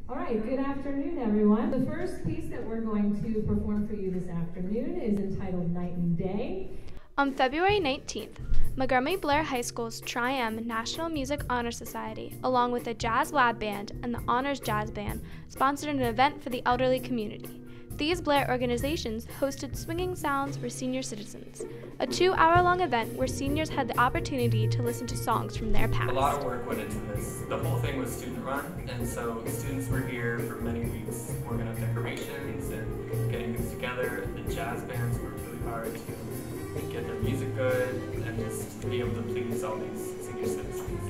All right, good afternoon, everyone. The first piece that we're going to perform for you this afternoon is entitled Night and Day. On February 19th, Montgomery Blair High School's Tri-M National Music Honor Society, along with the Jazz Lab Band and the Honors Jazz Band, sponsored an event for the elderly community. These Blair organizations hosted Swinging Sounds for Senior Citizens, a 2-hour-long event where seniors had the opportunity to listen to songs from their past. A lot of work went into this. The whole thing was student-run, and so students were here for many weeks working on decorations and getting things together. The jazz bands worked really hard to get their music good and just be able to please all these senior citizens.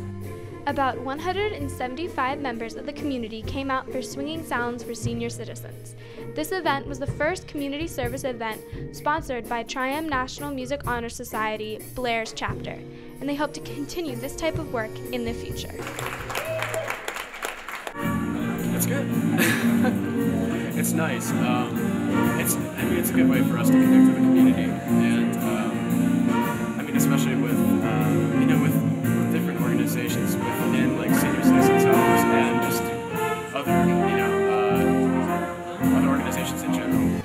About 175 members of the community came out for Swinging Sounds for Senior Citizens. This event was the first community service event sponsored by Tri-M National Music Honor Society, Blair's chapter, and they hope to continue this type of work in the future. It's good. It's nice. It's a good way for us to connect to the community, and especially with with different organizations within like senior citizens homes and just other other organizations in general.